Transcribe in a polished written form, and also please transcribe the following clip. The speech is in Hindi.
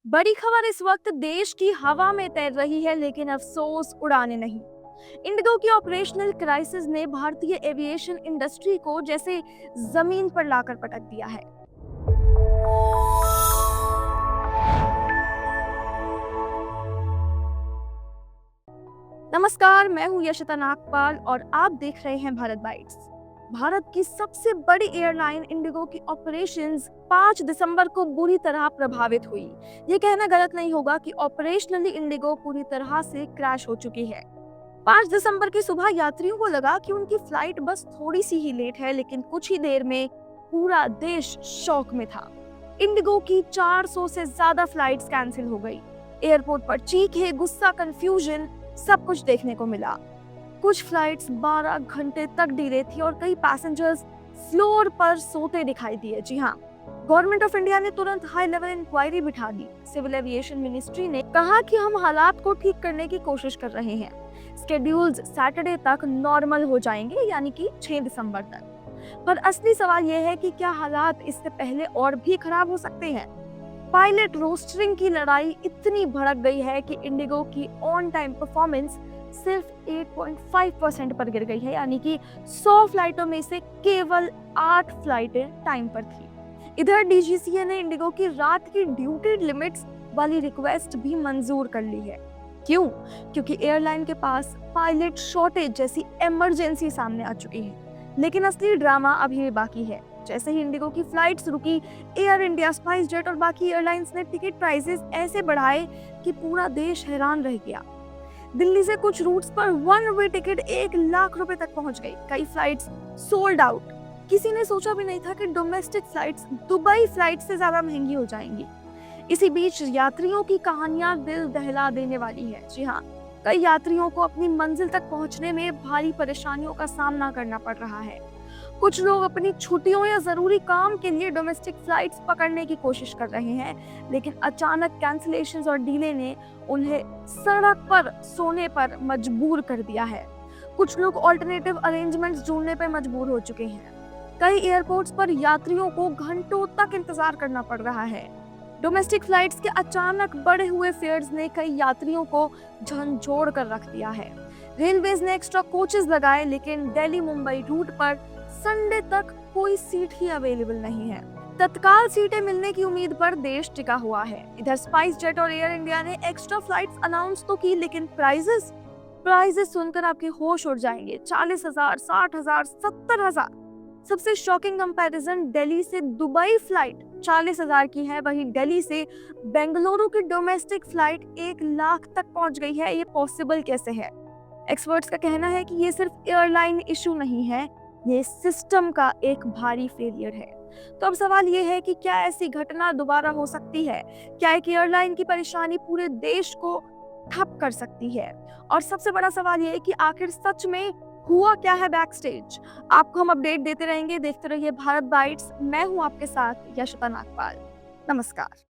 बड़ी खबर इस वक्त देश की हवा में तैर रही है, लेकिन अफसोस उड़ाने नहीं। इंडिगो की ऑपरेशनल क्राइसिस ने भारतीय एविएशन इंडस्ट्री को जैसे जमीन पर लाकर पटक दिया है। नमस्कार, मैं हूं यशिता नागपाल और आप देख रहे हैं भारत बाइट्स। भारत की सबसे बड़ी एयरलाइन इंडिगो की ऑपरेशंस 5 दिसंबर को बुरी तरह प्रभावित हुई। ये कहना गलत नहीं होगा कि ऑपरेशनली इंडिगो पूरी तरह से क्रैश हो चुकी है। 5 दिसंबर की सुबह यात्रियों को लगा कि उनकी फ्लाइट बस थोड़ी सी ही लेट है, लेकिन कुछ ही देर में पूरा देश शॉक में था। इंडिगो की 400 से ज्यादा फ्लाइट्स कैंसिल हो गई। एयरपोर्ट पर चीखें, गुस्सा, कंफ्यूजन, सब कुछ देखने को मिला। कुछ फ्लाइट्स 12 घंटे तक डिले थी और कई पैसेंजर्स फ्लोर पर सोते दिखाई दिए। जी हाँ, गवर्नमेंट ऑफ इंडिया ने तुरंत हाई लेवल इंक्वायरी बिठा दी। सिविल एविएशन मिनिस्ट्री ने कहा कि हम हालात को ठीक करने की कोशिश कर रहे हैं। स्केड्यूल्स सैटरडे तक नॉर्मल हो जाएंगे, यानी कि 6 दिसंबर तक। पर असली सवाल यह है कि क्या हालात इससे पहले और भी खराब हो सकते हैं। पायलट रोस्टरिंग की लड़ाई इतनी भड़क गई है कि इंडिगो की ऑन टाइम परफॉर्मेंस सिर्फ 8.5% पर गिर गई है, यानी कि 100 फ्लाइटों में से केवल 8 फ्लाइटें टाइम पर थी। इधर डीजीसीए ने इंडिगो की रात की ड्यूटी लिमिट्स वाली रिक्वेस्ट भी मंजूर कर ली है। क्यों? क्योंकि एयरलाइन के पास पायलट शॉर्टेज जैसी इमरजेंसी सामने आ चुकी है। लेकिन असली ड्रामा अभी भी बाकी है। जैसे ही इंडिगो की फ्लाइट्स रुकी, एयर इंडिया, स्पाइस जेट और बाकी एयरलाइंस ने टिकट प्राइसेस ऐसे बढ़ाए कि पूरा देश हैरान रह गया। दिल्ली से कुछ रूट्स पर 1 वे टिकट 1 लाख रुपए तक पहुंच गई। कई फ्लाइट्स सोल्ड आउट। किसी ने सोचा भी नहीं था कि डोमेस्टिक फ्लाइट्स दुबई फ्लाइट से ज्यादा महंगी हो जाएंगी। इसी बीच यात्रियों की कहानियां दिल दहला देने वाली है। जी हाँ, कई यात्रियों को अपनी मंजिल तक पहुंचने में भारी परेशानियों का सामना करना पड़ रहा है। कुछ लोग अपनी छुट्टियों या जरूरी काम के लिए डोमेस्टिक फ्लाइट्स पकड़ने की कोशिश कर रहे हैं, लेकिन अचानक कैंसिलेशंस और डिले ने उन्हें सड़क पर सोने पर मजबूर कर दिया है। कुछ लोग ऑल्टरनेटिव अरेंजमेंट्स ढूंढने पर मजबूर हो चुके हैं। कई एयरपोर्ट्स पर यात्रियों को घंटों तक इंतजार करना पड़ रहा है। डोमेस्टिक फ्लाइट्स के अचानक बढ़े हुए फेयर्स ने कई यात्रियों को झंझोड़ कर रख दिया है। रेलवेज ने एक्स्ट्रा कोचेस लगाए, लेकिन दिल्ली मुंबई रूट पर संडे तक कोई सीट ही अवेलेबल नहीं है। तत्काल सीटें मिलने की उम्मीद पर देश टिका हुआ है। इधर स्पाइस जेट और एयर इंडिया ने एक्स्ट्रा फ्लाइट्स अनाउंस तो की, लेकिन प्राइजेस सुनकर आपके होश उड़ जाएंगे। 40,000, 60,000, 70,000। सबसे शॉकिंग कंपैरिजन दिल्ली से दुबई फ्लाइट 40,000 की है, वहीं दिल्ली से बेंगलुरु की डोमेस्टिक फ्लाइट 1 लाख तक पहुंच गई है। ये पॉसिबल कैसे है? एक्सपर्ट्स का कहना है कि ये सिर्फ एयरलाइन इशू नहीं है, ये सिस्टम का एक भारी फेलियर है। तो अब सवाल ये है कि क्या ऐसी घटना दोबारा हो सकती है? क्या एक एयरलाइन की परेशानी पूरे देश को ठप कर सकती है? और सबसे बड़ा सवाल ये है कि आखिर सच में हुआ क्या है बैक स्टेज? आपको हम अपडेट देते रहेंगे। देखते रहिए भारत बाइट्स। मैं हूं आपके साथ यशिता नागपाल। नमस्कार।